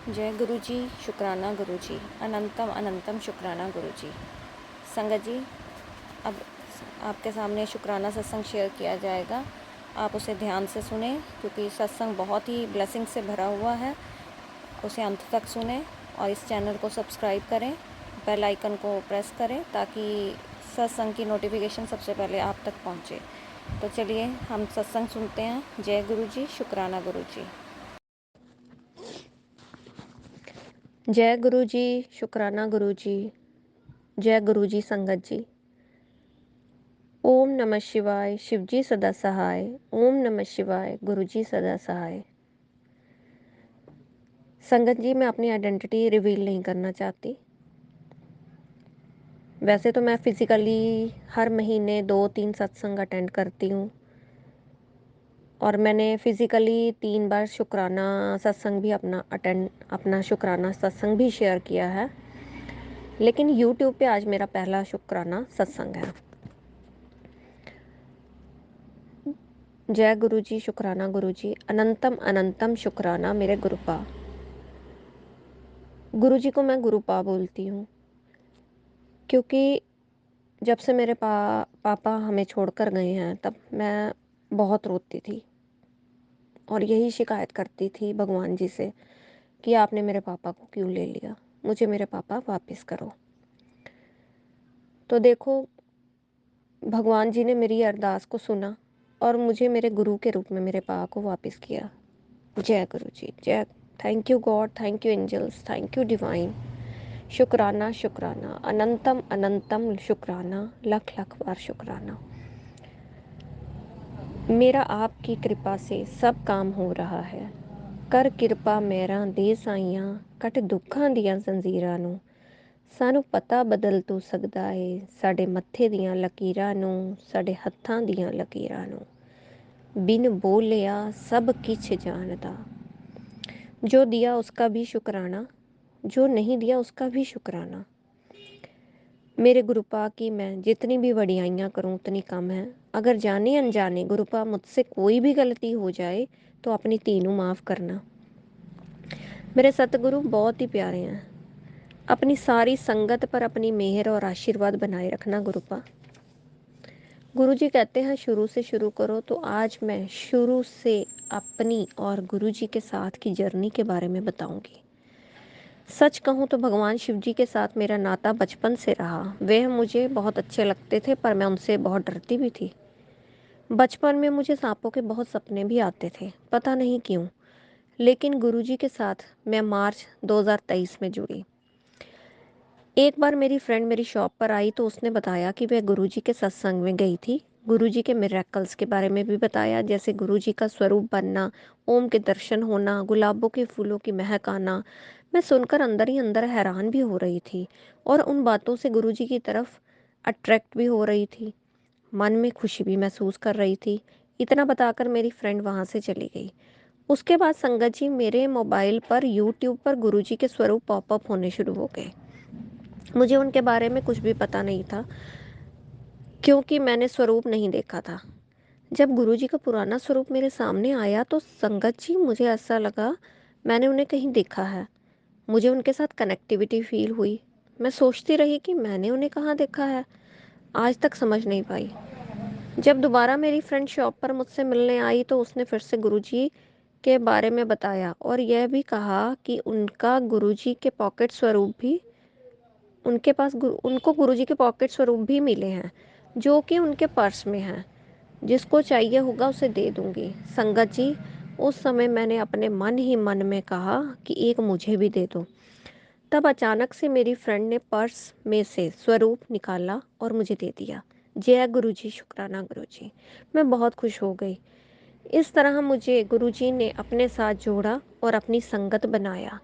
जय गुरु जी, शुक्राना गुरु जी, अनंतम अनंतम शुक्राना गुरु जी। संगत जी, अब आपके सामने शुक्राना सत्संग शेयर किया जाएगा। आप उसे ध्यान से सुने क्योंकि सत्संग बहुत ही ब्लेसिंग से भरा हुआ है। उसे अंत तक सुने और इस चैनल को सब्सक्राइब करें, बेल आइकन को प्रेस करें ताकि सत्संग की नोटिफिकेशन सबसे पहले आप तक पहुंचे। तो चलिए हम सत्संग सुनते हैं। जय गुरु जी, शुक्राना गुरु जी। जय गुरु जी, शुक्राना गुरु जी। जय गुरु जी संगत जी। ओम नमः शिवाय, शिव जी सदा सहाय। ओम नमः शिवाय, गुरु जी सदा सहाय। संगत जी, मैं अपनी आइडेंटिटी रिवील नहीं करना चाहती। वैसे तो मैं फिज़िकली हर महीने 2-3 सत्संग अटेंड करती हूँ और मैंने फिज़िकली 3 बार शुक्राना सत्संग भी अपना शुक्राना सत्संग भी शेयर किया है। लेकिन यूट्यूब पे आज मेरा पहला शुक्राना सत्संग है। जय गुरु जी, शुक्राना गुरु जी, अनंतम अनंतम शुक्राना मेरे गुरुपा। गुरु जी को मैं गुरुपा बोलती हूँ क्योंकि जब से मेरे पापा हमें छोड़कर गए हैं तब मैं बहुत रोती थी और यही शिकायत करती थी भगवान जी से कि आपने मेरे पापा को क्यों ले लिया, मुझे मेरे पापा वापस करो। तो देखो, भगवान जी ने मेरी अरदास को सुना और मुझे मेरे गुरु के रूप में मेरे पापा को वापस किया। जय गुरु जी, जय। Thank you God, thank you angels, thank you divine. शुक्राना शुक्राना, अनंतम अनंतम शुक्राना, लख लख बार शुक्राना। मेरा आपकी कृपा से सब काम हो रहा है। कर किरपा मेरा दे साइयां, कट दुखां दियां जंजीरां ਨੂੰ। ਸਾਨੂੰ ਪਤਾ ਬਦਲ ਤੂੰ ਸਕਦਾ ਏ ਸਾਡੇ ਮੱਥੇ ਦੀਆਂ ਲਕੀਰਾਂ ਨੂੰ, ਸਾਡੇ ਹੱਥਾਂ ਦੀਆਂ ਲਕੀਰਾਂ ਨੂੰ। ਬਿਨ ਬੋਲਿਆ सब किछ जानदा। जो दिया उसका भी शुक्राना, जो नहीं दिया उसका भी शुक्राना। मेरे गुरुपा की मैं जितनी भी वडियाइयाँ करूँ उतनी कम है। अगर जाने अनजाने गुरुपा मुझसे कोई भी गलती हो जाए तो अपनी तीनों माफ़ करना। मेरे सतगुरु बहुत ही प्यारे हैं। अपनी सारी संगत पर अपनी मेहर और आशीर्वाद बनाए रखना गुरुपा। गुरु जी कहते हैं शुरू से शुरू करो, तो आज मैं शुरू से अपनी और गुरु जी के साथ की जर्नी के बारे में बताऊंगी। सच कहूँ तो भगवान शिव जी के साथ मेरा नाता बचपन से रहा। वे मुझे बहुत अच्छे लगते थे पर मैं उनसे बहुत डरती भी थी। बचपन में मुझे सांपों के बहुत सपने भी आते थे, पता नहीं क्यों। लेकिन गुरुजी के साथ मैं मार्च 2023 में जुड़ी। एक बार मेरी फ्रेंड मेरी शॉप पर आई तो उसने बताया कि वह गुरुजी के सत्संग में गई थी। गुरुजी के मिरेकल्स के बारे में भी बताया, जैसे गुरुजी का स्वरूप बनना, ओम के दर्शन होना, गुलाबों के फूलों की महक आना। मैं सुनकर अंदर ही अंदर हैरान भी हो रही थी और उन बातों से गुरुजी की तरफ अट्रैक्ट भी हो रही थी। मन में खुशी भी महसूस कर रही थी। इतना बताकर मेरी फ्रेंड वहाँ से चली गई। उसके बाद संगत जी, मेरे मोबाइल पर यूट्यूब पर गुरुजी के स्वरूप पॉपअप होने शुरू हो गए। मुझे उनके बारे में कुछ भी पता नहीं था क्योंकि मैंने स्वरूप नहीं देखा था। जब गुरुजी का पुराना स्वरूप मेरे सामने आया तो संगत जी, मुझे ऐसा लगा मैंने उन्हें कहीं देखा है। मुझे उनके साथ कनेक्टिविटी फील हुई। मैं सोचती रही कि मैंने उन्हें कहाँ देखा है, आज तक समझ नहीं पाई। जब दोबारा मेरी फ्रेंड शॉप पर मुझसे मिलने आई तो उसने फिर से गुरुजी के बारे में बताया और यह भी कहा कि उनका गुरुजी के पॉकेट स्वरूप भी उनको गुरुजी के पॉकेट स्वरूप भी मिले हैं जो कि उनके पर्स में हैं। जिसको चाहिए होगा उसे दे दूंगी। संगत जी, उस समय मैंने अपने मन ही मन में कहा कि एक मुझे भी दे दो। तब अचानक से मेरी फ्रेंड ने पर्स में से स्वरूप निकाला और मुझे दे दिया। जय गुरु जी, शुक्राना गुरु जी। मैं बहुत खुश हो गई। इस तरह मुझे गुरुजी ने अपने साथ जोड़ा और अपनी संगत बनाया।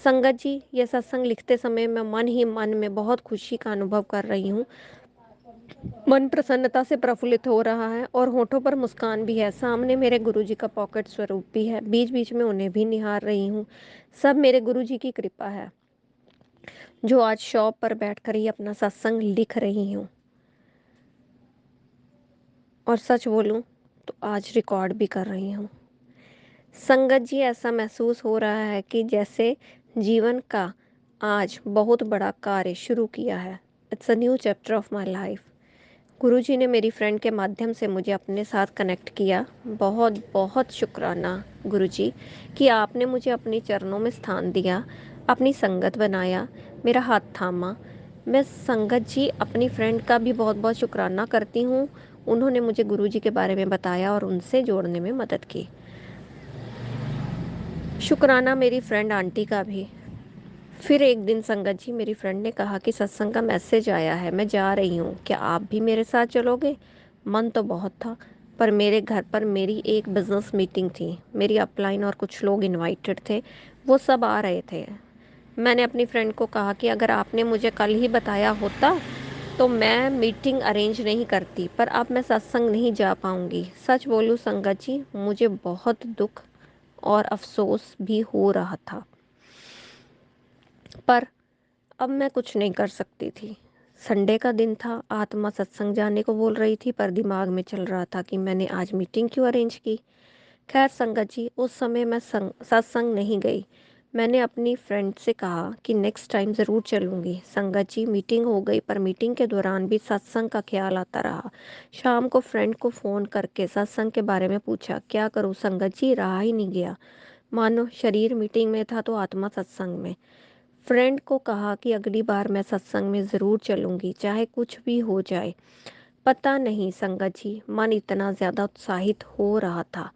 संगत जी, यह सत्संग लिखते समय मैं मन ही मन में बहुत खुशी का अनुभव कर रही हूँ। मन प्रसन्नता से प्रफुल्लित हो रहा है और होठों पर मुस्कान भी है। सामने मेरे गुरुजी का पॉकेट स्वरूप भी है। बीच बीच में उन्हें भी निहार रही हूँ। सब मेरे गुरुजी की कृपा है जो आज शॉप पर बैठकर ही अपना सत्संग लिख रही हूँ। और सच बोलूँ तो आज रिकॉर्ड भी कर रही हूँ। संगत जी, ऐसा महसूस हो रहा है कि जैसे जीवन का आज बहुत बड़ा कार्य शुरू किया है। It's a new chapter of my life. Guruji ने मेरी फ्रेंड के माध्यम से मुझे अपने साथ कनेक्ट किया। बहुत बहुत शुक्राना गुरुजी कि आपने मुझे अपने चरणों में स्थान दिया, अपनी संगत बनाया, मेरा हाथ थामा। मैं संगत जी अपनी फ्रेंड का भी बहुत बहुत शुक्राना करती हूँ। उन्होंने मुझे गुरुजी के बारे में बताया और उनसे जोड़ने में मदद की। शुक्राना मेरी फ्रेंड आंटी का भी। फिर एक दिन संगत जी मेरी फ्रेंड ने कहा कि सत्संग का मैसेज आया है, मैं जा रही हूँ, क्या आप भी मेरे साथ चलोगे? मन तो बहुत था, पर मेरे घर पर मेरी एक बिजनेस मीटिंग थी। मेरी अपलाइन और कुछ लोग इनवाइटेड थे, वो सब आ रहे थे। मैंने अपनी फ्रेंड को कहा कि अगर आपने मुझे कल ही बताया होता तो मैं मीटिंग अरेंज नहीं करती, पर अब मैं सत्संग नहीं जा पाऊँगी। सच बोलूँ संगत जी, मुझे बहुत दुख और अफसोस भी हो रहा था, पर अब मैं कुछ नहीं कर सकती थी। संडे का दिन था, आत्मा सत्संग जाने को बोल रही थी, पर दिमाग में चल रहा था कि मैंने आज मीटिंग क्यों अरेंज की। खैर संगत जी, उस समय मैं सत्संग नहीं गई। मैंने अपनी फ्रेंड से कहा कि नेक्स्ट टाइम ज़रूर चलूँगी। संगत जी, मीटिंग हो गई, पर मीटिंग के दौरान भी सत्संग का ख्याल आता रहा। शाम को फ्रेंड को फ़ोन करके सत्संग के बारे में पूछा, क्या करूँ संगत जी, रहा ही नहीं गया। मानो शरीर मीटिंग में था तो आत्मा सत्संग में। फ्रेंड को कहा कि अगली बार मैं सत्संग में ज़रूर चलूँगी, चाहे कुछ भी हो जाए। पता नहीं संगत जी, मन इतना ज़्यादा उत्साहित हो रहा था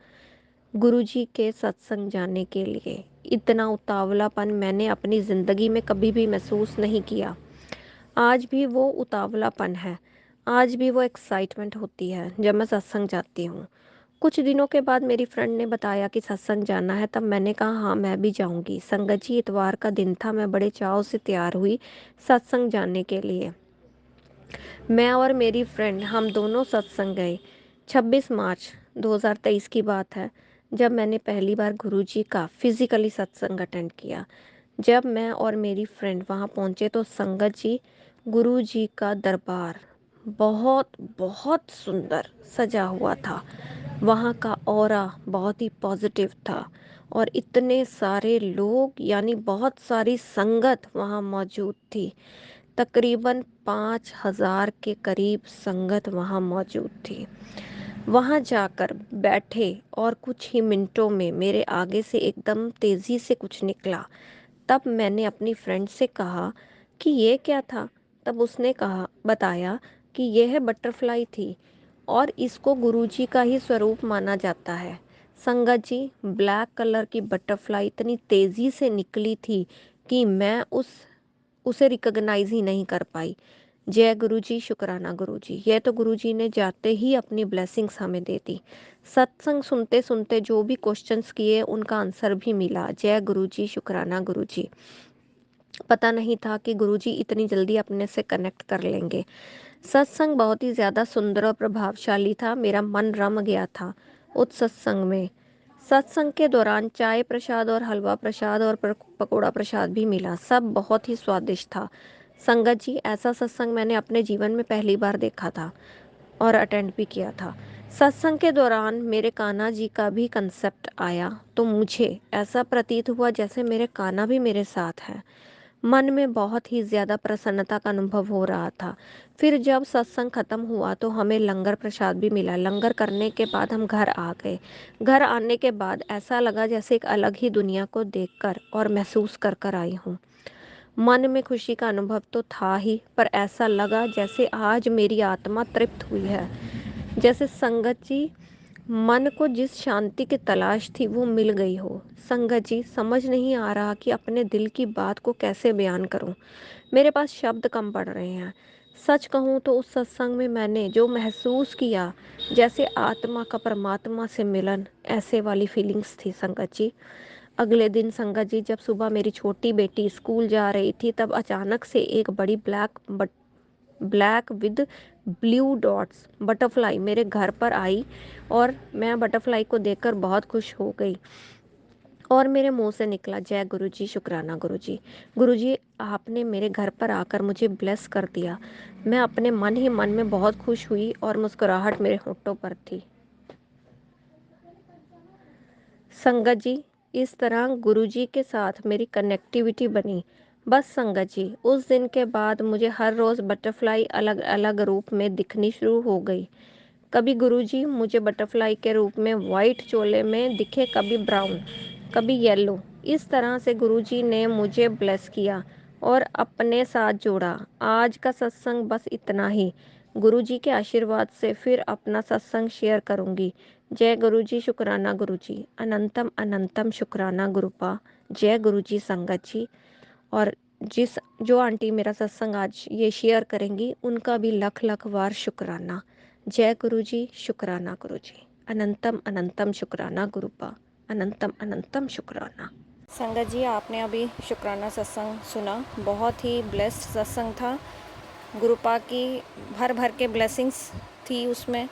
गुरुजी के सत्संग जाने के लिए। इतना उतावलापन मैंने अपनी ज़िंदगी में कभी भी महसूस नहीं किया। आज भी वो उतावलापन है, आज भी वो एक्साइटमेंट होती है जब मैं सत्संग जाती हूँ। कुछ दिनों के बाद मेरी फ्रेंड ने बताया कि सत्संग जाना है, तब मैंने कहा हाँ मैं भी जाऊँगी। संगत जी, इतवार का दिन था, मैं बड़े चाव से तैयार हुई सत्संग जाने के लिए। मैं और मेरी फ्रेंड हम दोनों सत्संग गए। 26 मार्च 2023 की बात है, जब मैंने पहली बार गुरुजी का फिज़िकली सत्संग अटेंड किया। जब मैं और मेरी फ्रेंड वहाँ पहुँचे तो संगत जी, गुरुजी का दरबार बहुत बहुत सुंदर सजा हुआ था। वहाँ का ऑरा बहुत ही पॉजिटिव था और इतने सारे लोग, यानी बहुत सारी संगत वहाँ मौजूद थी। तकरीबन 5,000 के करीब संगत वहाँ मौजूद थी। वहाँ जाकर बैठे और कुछ ही मिनटों में मेरे आगे से एकदम तेज़ी से कुछ निकला। तब मैंने अपनी फ्रेंड से कहा कि ये क्या था? तब उसने कहा, बताया कि यह बटरफ्लाई थी और इसको गुरुजी का ही स्वरूप माना जाता है। संगत जी, ब्लैक कलर की बटरफ्लाई इतनी तेज़ी से निकली थी कि मैं उसे रिकॉग्नाइज ही नहीं कर पाई। जय गुरुजी, शुक्राना गुरुजी। यह तो गुरुजी ने जाते ही अपनी ब्लेसिंग्स हमें दे दी। सत्संग सुनते सुनते जो भी क्वेश्चंस किए उनका आंसर भी मिला। जय गुरुजी, शुक्राना गुरुजी। पता नहीं था कि गुरुजी इतनी जल्दी अपने से कनेक्ट कर लेंगे। सत्संग बहुत ही ज़्यादा सुंदर और प्रभावशाली था। मेरा मन रम गया था उस सत्संग में। सत्संग के दौरान चाय प्रसाद और हलवा प्रसाद और पकोड़ा प्रसाद भी मिला। सब बहुत ही स्वादिष्ट था। संगत जी, ऐसा सत्संग मैंने अपने जीवन में पहली बार देखा था और अटेंड भी किया था। सत्संग के दौरान मेरे कान्हा जी का भी कंसेप्ट आया तो मुझे ऐसा प्रतीत हुआ जैसे मेरे कान्हा भी मेरे साथ है। मन में बहुत ही ज़्यादा प्रसन्नता का अनुभव हो रहा था। फिर जब सत्संग खत्म हुआ तो हमें लंगर प्रसाद भी मिला। लंगर करने के बाद हम घर आ गए। घर आने के बाद ऐसा लगा जैसे एक अलग ही दुनिया को देखकर और महसूस कर कर आई हूँ। मन में खुशी का अनुभव तो था ही, पर ऐसा लगा जैसे आज मेरी आत्मा तृप्त हुई है। जैसे संगत जी, मन को जिस शांति की तलाश थी वो मिल गई हो। संगत जी, समझ नहीं आ रहा कि अपने दिल की बात को कैसे बयान करूं। मेरे पास शब्द कम पड़ रहे हैं। सच कहूं तो उस सत्संग में मैंने जो महसूस किया, जैसे आत्मा का परमात्मा से मिलन, ऐसे वाली फीलिंग्स थी संगत जी। अगले दिन संगत जी, जब सुबह मेरी छोटी बेटी स्कूल जा रही थी, तब अचानक से एक बड़ी black with blue dots butterfly मेरे घर पर आई और मैं बटरफ्लाई को देखकर बहुत खुश हो गई और मेरे मुंह से निकला, जय गुरुजी, शुक्राना गुरुजी। गुरुजी, आपने मेरे घर पर आकर मुझे ब्लेस कर दिया। मैं अपने मन ही मन में बहुत खुश हुई और मुस्कुराहट मेरे होठों पर थी। संगत जी, इस तरह गुरुजी के साथ मेरी कनेक्टिविटी बनी। बस संगत जी, उस दिन के बाद मुझे हर रोज़ बटरफ्लाई अलग अलग रूप में दिखनी शुरू हो गई। कभी गुरुजी मुझे बटरफ्लाई के रूप में वाइट चोले में दिखे, कभी ब्राउन, कभी येलो। इस तरह से गुरुजी ने मुझे ब्लेस किया और अपने साथ जोड़ा। आज का सत्संग बस इतना ही। गुरुजी के आशीर्वाद से फिर अपना सत्संग शेयर करूँगी। जय गुरुजी, शुक्राना गुरुजी, अनंतम अनंतम शुक्राना गुरुपा। जय गुरुजी संगत जी। और जो आंटी मेरा सत्संग आज ये शेयर करेंगी, उनका भी लख लख वार शुक्राना। जय गुरुजी, शुक्राना गुरुजी, अनंतम अनंतम शुक्राना गुरुपा, अनंतम अनंतम शुक्राना। संगत जी, आपने अभी शुक्राना सत्संग सुना। बहुत ही ब्लेस्ड सत्संग था। गुरुपा की भर भर के ब्लेसिंग्स थी उसमें।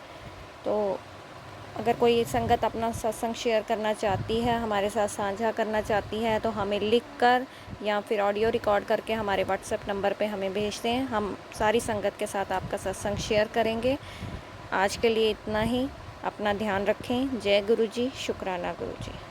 तो अगर कोई संगत अपना सत्संग शेयर करना चाहती है, हमारे साथ साझा करना चाहती है, तो हमें लिख कर या फिर ऑडियो रिकॉर्ड करके हमारे व्हाट्सएप नंबर पे हमें भेज दें। हम सारी संगत के साथ आपका सत्संग शेयर करेंगे। आज के लिए इतना ही। अपना ध्यान रखें। जय गुरुजी, शुक्राना गुरुजी।